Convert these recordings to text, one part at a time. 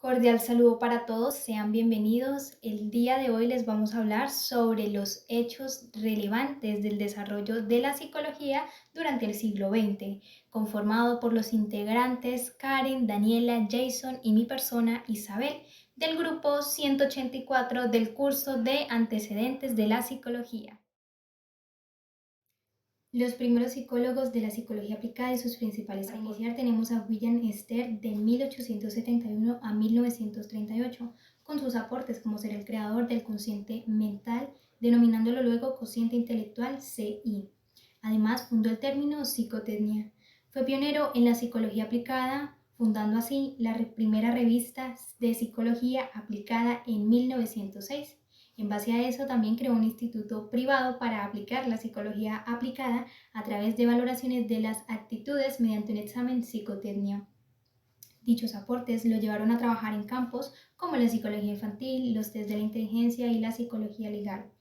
Cordial saludo para todos, sean bienvenidos. El día de hoy les vamos a hablar sobre los hechos relevantes del desarrollo de la psicología durante el siglo XX, conformado por los integrantes Karen, Daniela, Jason y mi persona Isabel, del grupo 184 del curso de antecedentes de la psicología. Los primeros psicólogos de la psicología aplicada y sus principales aportes. Para iniciar tenemos a William Esther de 1871 a 1938, con sus aportes como ser el creador del consciente mental, denominándolo luego cociente intelectual CI. Además fundó el término psicotecnia. Fue pionero en la psicología aplicada, fundando así la primera revista de psicología aplicada en 1906. En base a eso, también creó un instituto privado para aplicar la psicología aplicada a través de valoraciones de las actitudes mediante un examen psicotecnia. Dichos aportes lo llevaron a trabajar en campos como la psicología infantil, los test de la inteligencia y la psicología legal.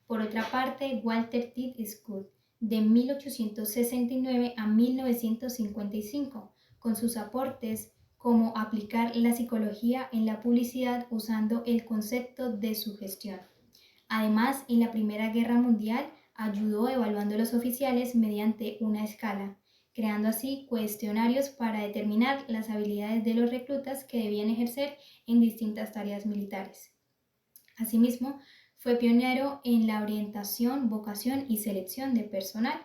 Por otra parte, Walter T. Scott, de 1869 a 1955, con sus aportes como aplicar la psicología en la publicidad usando el concepto de sugestión. Además, en la Primera Guerra Mundial ayudó evaluando a los oficiales mediante una escala, creando así cuestionarios para determinar las habilidades de los reclutas que debían ejercer en distintas tareas militares. Asimismo, fue pionero en la orientación, vocación y selección de personal.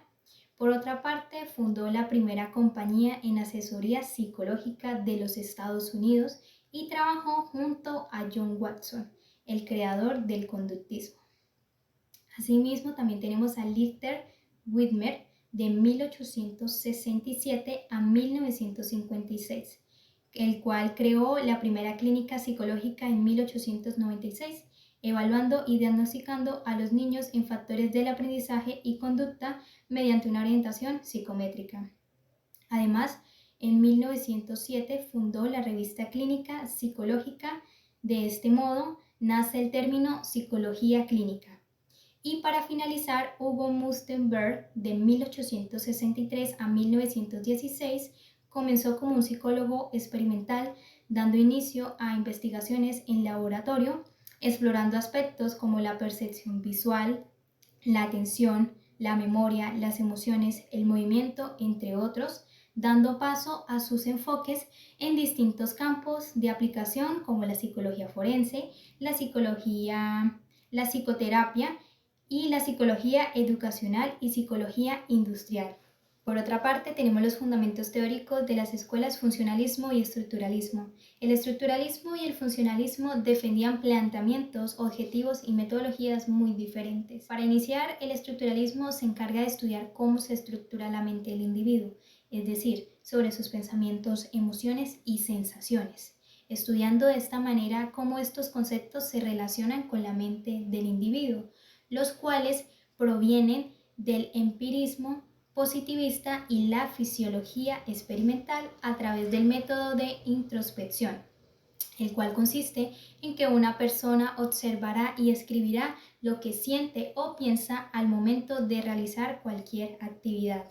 Por otra parte, fundó la primera compañía en asesoría psicológica de los Estados Unidos y trabajó junto a John Watson, el creador del conductismo. Asimismo, también tenemos a Lister Whitmer de 1867 a 1956, el cual creó la primera clínica psicológica en 1896, evaluando y diagnosticando a los niños en factores del aprendizaje y conducta mediante una orientación psicométrica. Además, en 1907 fundó la revista clínica psicológica. De este modo, nace el término psicología clínica. Y para finalizar, Hugo Mustenberg, de 1863 a 1916, comenzó como un psicólogo experimental, dando inicio a investigaciones en laboratorio, explorando aspectos como la percepción visual, la atención, la memoria, las emociones, el movimiento, entre otros, dando paso a sus enfoques en distintos campos de aplicación como la psicología forense, la psicoterapia y la psicología educacional y psicología industrial. Por otra parte, tenemos los fundamentos teóricos de las escuelas funcionalismo y estructuralismo. El estructuralismo y el funcionalismo defendían planteamientos, objetivos y metodologías muy diferentes. Para iniciar, el estructuralismo se encarga de estudiar cómo se estructura la mente del individuo, es decir, sobre sus pensamientos, emociones y sensaciones, estudiando de esta manera cómo estos conceptos se relacionan con la mente del individuo, los cuales provienen del empirismo positivista y la fisiología experimental a través del método de introspección, el cual consiste en que una persona observará y escribirá lo que siente o piensa al momento de realizar cualquier actividad.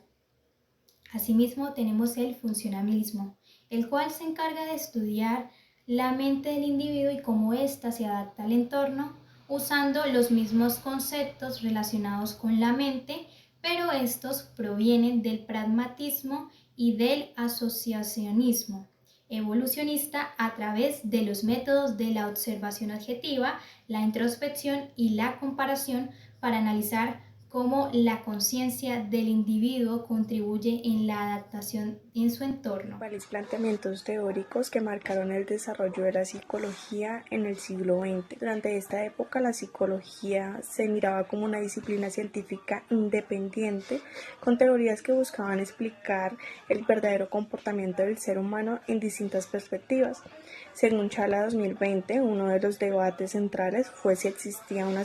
Asimismo, tenemos el funcionalismo, el cual se encarga de estudiar la mente del individuo y cómo ésta se adapta al entorno, usando los mismos conceptos relacionados con la mente, pero estos provienen del pragmatismo y del asociacionismo evolucionista a través de los métodos de la observación objetiva, la introspección y la comparación para analizar cómo la conciencia del individuo contribuye en la adaptación en su entorno. Principales planteamientos teóricos que marcaron el desarrollo de la psicología en el siglo XX. Durante esta época, la psicología se miraba como una disciplina científica independiente, con teorías que buscaban explicar el verdadero comportamiento del ser humano en distintas perspectivas. Según Chala 2020, uno de los debates centrales fue si existía una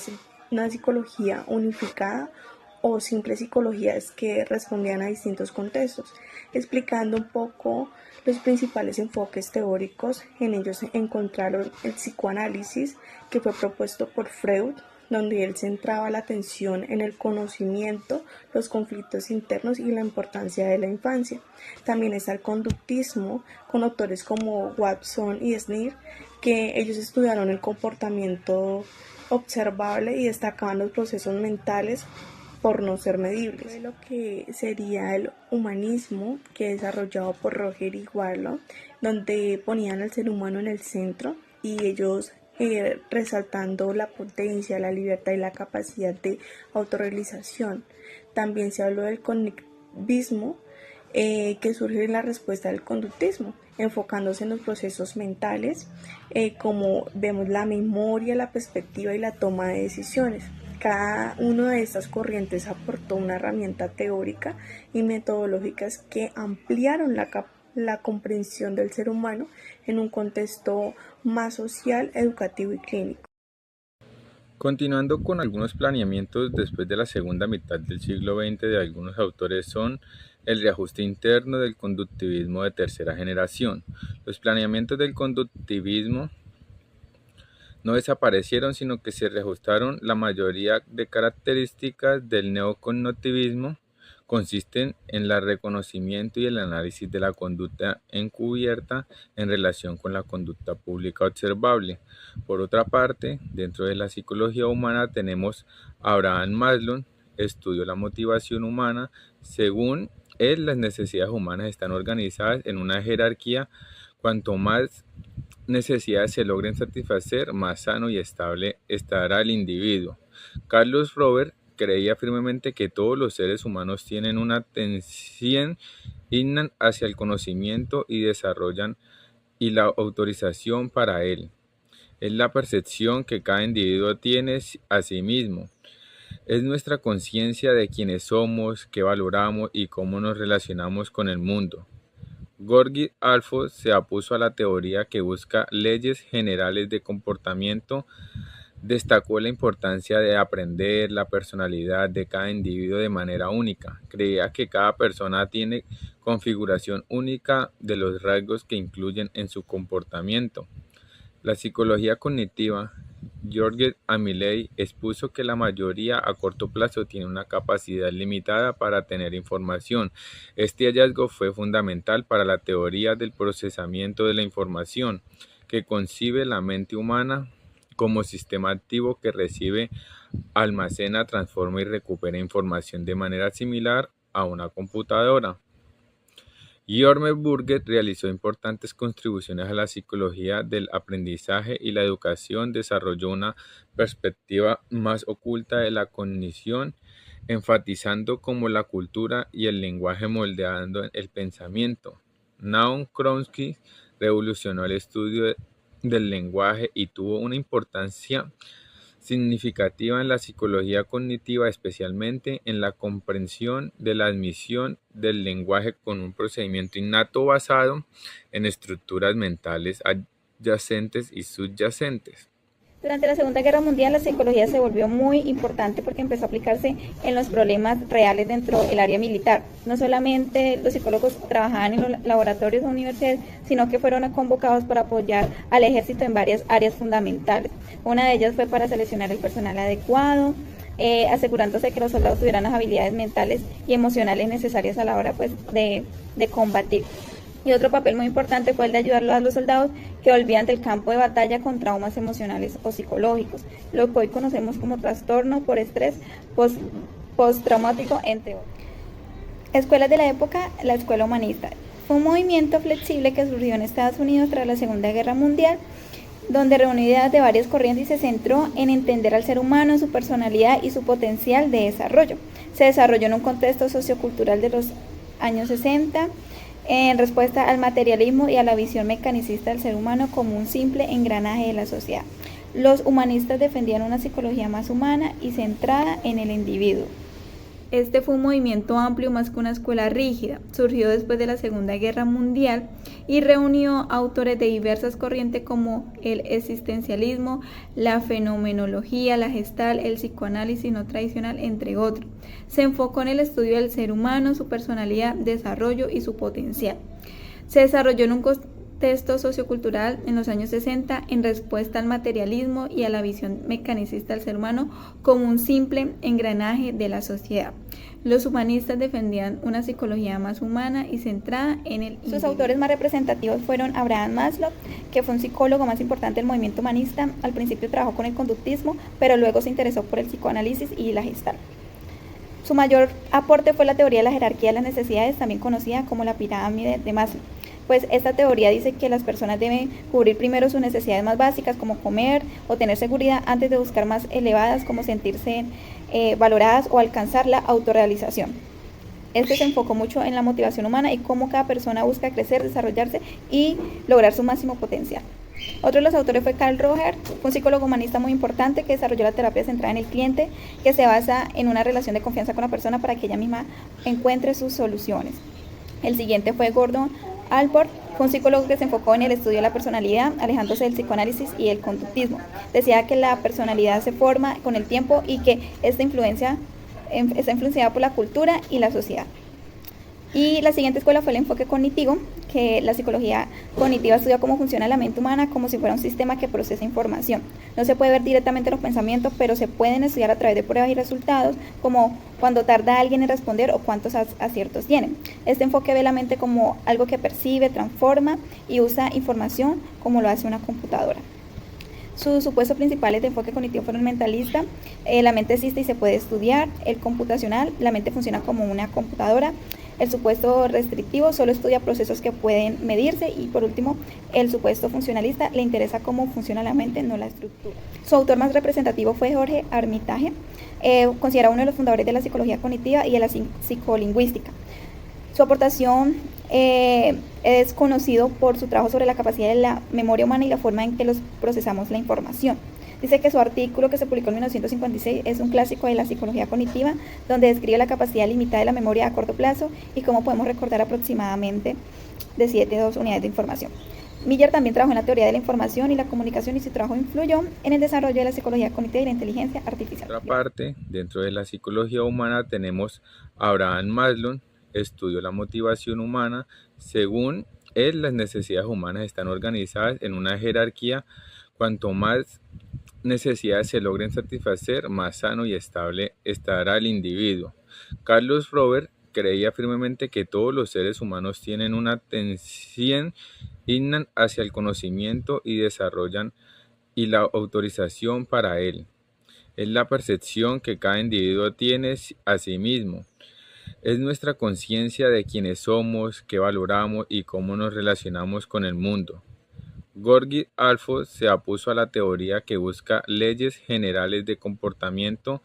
psicología unificada o simples psicologías que respondían a distintos contextos, explicando un poco los principales enfoques teóricos. En ellos se encontraron el psicoanálisis, que fue propuesto por Freud, donde él centraba la atención en el conocimiento, los conflictos internos y la importancia de la infancia. También está el conductismo, con autores como Watson y Sneer, que ellos estudiaron el comportamiento observable y destacaban los procesos mentales por no ser medibles. Lo que sería el humanismo, que desarrollado por Roger y Warlow, donde ponían al ser humano en el centro y ellos resaltando la potencia, la libertad y la capacidad de autorrealización. También se habló del conectivismo, que surge en la respuesta del conductismo, enfocándose en los procesos mentales, como vemos la memoria, la perspectiva y la toma de decisiones. Cada una de estas corrientes aportó una herramienta teórica y metodológicas que ampliaron la comprensión del ser humano en un contexto más social, educativo y clínico. Continuando con algunos planeamientos después de la segunda mitad del siglo XX de algunos autores son el reajuste interno del conductivismo de tercera generación. Los planeamientos del conductivismo no desaparecieron, sino que se reajustaron. La mayoría de características del neocognitivismo consisten en el reconocimiento y el análisis de la conducta encubierta en relación con la conducta pública observable. Por otra parte, dentro de la psicología humana tenemos a Abraham Maslow, estudió la motivación humana. Según él, las necesidades humanas están organizadas en una jerarquía. Cuanto más necesidades se logren satisfacer, más sano y estable estará el individuo. Carlos Robert creía firmemente que todos los seres humanos tienen una tendencia innata hacia el conocimiento y desarrollan y la autorización para él. Es la percepción que cada individuo tiene a sí mismo. Es nuestra conciencia de quiénes somos, qué valoramos y cómo nos relacionamos con el mundo. Georgi Alfo se opuso a la teoría que busca leyes generales de comportamiento. Destacó la importancia de aprender la personalidad de cada individuo de manera única. Creía que cada persona tiene configuración única de los rasgos que influyen en su comportamiento. La psicología cognitiva, George Amiley expuso que la mayoría a corto plazo tiene una capacidad limitada para tener información. Este hallazgo fue fundamental para la teoría del procesamiento de la información, que concibe la mente humana como sistema activo que recibe, almacena, transforma y recupera información de manera similar a una computadora. Jorge Burger realizó importantes contribuciones a la psicología del aprendizaje y la educación. Desarrolló una perspectiva más oculta de la cognición, enfatizando cómo la cultura y el lenguaje moldeando el pensamiento. Noam Chomsky revolucionó el estudio del lenguaje y tuvo una importancia significativa en la psicología cognitiva, especialmente en la comprensión de la admisión del lenguaje con un procedimiento innato basado en estructuras mentales adyacentes y subyacentes. Durante la Segunda Guerra Mundial, la psicología se volvió muy importante porque empezó a aplicarse en los problemas reales dentro del área militar. No solamente los psicólogos trabajaban en los laboratorios o universidades, sino que fueron convocados para apoyar al ejército en varias áreas fundamentales. Una de ellas fue para seleccionar el personal adecuado, asegurándose que los soldados tuvieran las habilidades mentales y emocionales necesarias a la hora de combatir. Y otro papel muy importante fue el de ayudar a los soldados que volvían del campo de batalla con traumas emocionales o psicológicos, lo que hoy conocemos como trastorno por estrés postraumático, entre otros. Escuelas de la época, la escuela humanista. Fue un movimiento flexible que surgió en Estados Unidos tras la Segunda Guerra Mundial, donde reunió ideas de varias corrientes y se centró en entender al ser humano, su personalidad y su potencial de desarrollo. Se desarrolló en un contexto sociocultural de los años 60, en respuesta al materialismo y a la visión mecanicista del ser humano como un simple engranaje de la sociedad. Los humanistas defendían una psicología más humana y centrada en el individuo. Este fue un movimiento amplio más que una escuela rígida. Surgió después de la Segunda Guerra Mundial y reunió autores de diversas corrientes como el existencialismo, la fenomenología, la Gestalt, el psicoanálisis no tradicional, entre otros. Se enfocó en el estudio del ser humano, su personalidad, desarrollo y su potencial. Se desarrolló en un contexto sociocultural en los años 60 en respuesta al materialismo y a la visión mecanicista del ser humano como un simple engranaje de la sociedad. Los humanistas defendían una psicología más humana y centrada en el individuo. Sus autores más representativos fueron Abraham Maslow, que fue un psicólogo más importante del movimiento humanista. Al principio trabajó con el conductismo, pero luego se interesó por el psicoanálisis y la Gestalt. Su mayor aporte fue la teoría de la jerarquía de las necesidades, también conocida como la pirámide de Maslow. Pues esta teoría dice que las personas deben cubrir primero sus necesidades más básicas, como comer o tener seguridad, antes de buscar más elevadas, como sentirse valoradas o alcanzar la autorrealización. Este se enfocó mucho en la motivación humana y cómo cada persona busca crecer, desarrollarse y lograr su máximo potencial. Otro de los autores fue Carl Rogers, un psicólogo humanista muy importante que desarrolló la terapia centrada en el cliente, que se basa en una relación de confianza con la persona para que ella misma encuentre sus soluciones. El siguiente fue Gordon Allport, fue un psicólogo que se enfocó en el estudio de la personalidad, alejándose del psicoanálisis y el conductismo. Decía que la personalidad se forma con el tiempo y que esta está influenciada por la cultura y la sociedad. Y la siguiente escuela fue el enfoque cognitivo, que la psicología cognitiva estudia cómo funciona la mente humana como si fuera un sistema que procesa información. No se puede ver directamente los pensamientos, pero se pueden estudiar a través de pruebas y resultados, como cuando tarda alguien en responder o cuántos aciertos tiene. Este enfoque ve la mente como algo que percibe, transforma y usa información como lo hace una computadora. Sus supuestos principales de enfoque cognitivo fueron el mentalista, la mente existe y se puede estudiar; el computacional, la mente funciona como una computadora; el supuesto restrictivo, solo estudia procesos que pueden medirse; y por último, el supuesto funcionalista, le interesa cómo funciona la mente, no la estructura. Su autor más representativo fue George Armitage, considerado uno de los fundadores de la psicología cognitiva y de la psicolingüística. Su aportación es conocido por su trabajo sobre la capacidad de la memoria humana y la forma en que los procesamos la información. Dice que su artículo, que se publicó en 1956, es un clásico de la psicología cognitiva, donde describe la capacidad limitada de la memoria a corto plazo y cómo podemos recordar aproximadamente de 7 a 2 unidades de información. Miller también trabajó en la teoría de la información y la comunicación, y su trabajo influyó en el desarrollo de la psicología cognitiva y la inteligencia artificial. Por otra parte, dentro de la psicología humana tenemos a Abraham Maslow. Estudió la motivación humana. Según él, las necesidades humanas están organizadas en una jerarquía. Cuanto más necesidades se logren satisfacer, más sano y estable estará el individuo. Carlos Robert creía firmemente que todos los seres humanos tienen una tendencia innata hacia el conocimiento y desarrollan y la autorización para él. Es la percepción que cada individuo tiene a sí mismo. Es nuestra conciencia de quiénes somos, qué valoramos y cómo nos relacionamos con el mundo. George Allport se opuso a la teoría que busca leyes generales de comportamiento.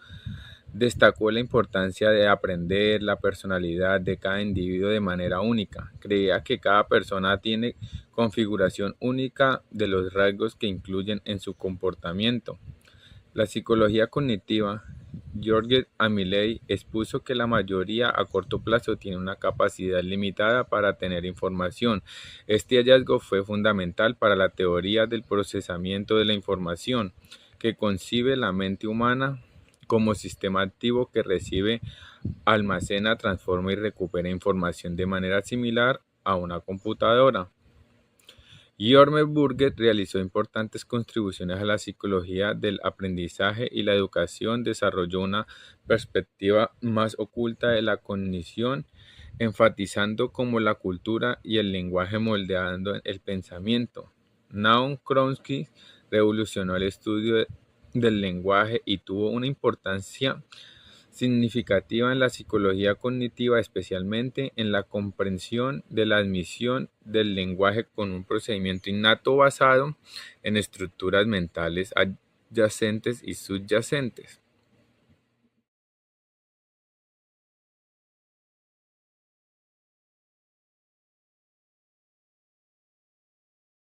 Destacó la importancia de aprender la personalidad de cada individuo de manera única. Creía que cada persona tiene configuración única de los rasgos que incluyen en su comportamiento. La psicología cognitiva, George Amiley, expuso que la mayoría a corto plazo tiene una capacidad limitada para tener información. Este hallazgo fue fundamental para la teoría del procesamiento de la información, que concibe la mente humana como sistema activo que recibe, almacena, transforma y recupera información de manera similar a una computadora. Jorge Burger realizó importantes contribuciones a la psicología del aprendizaje y la educación. Desarrolló una perspectiva más oculta de la cognición, enfatizando cómo la cultura y el lenguaje moldeando el pensamiento. Noam Chomsky revolucionó el estudio del lenguaje y tuvo una importancia significativa en la psicología cognitiva, especialmente en la comprensión de la admisión del lenguaje con un procedimiento innato basado en estructuras mentales adyacentes y subyacentes.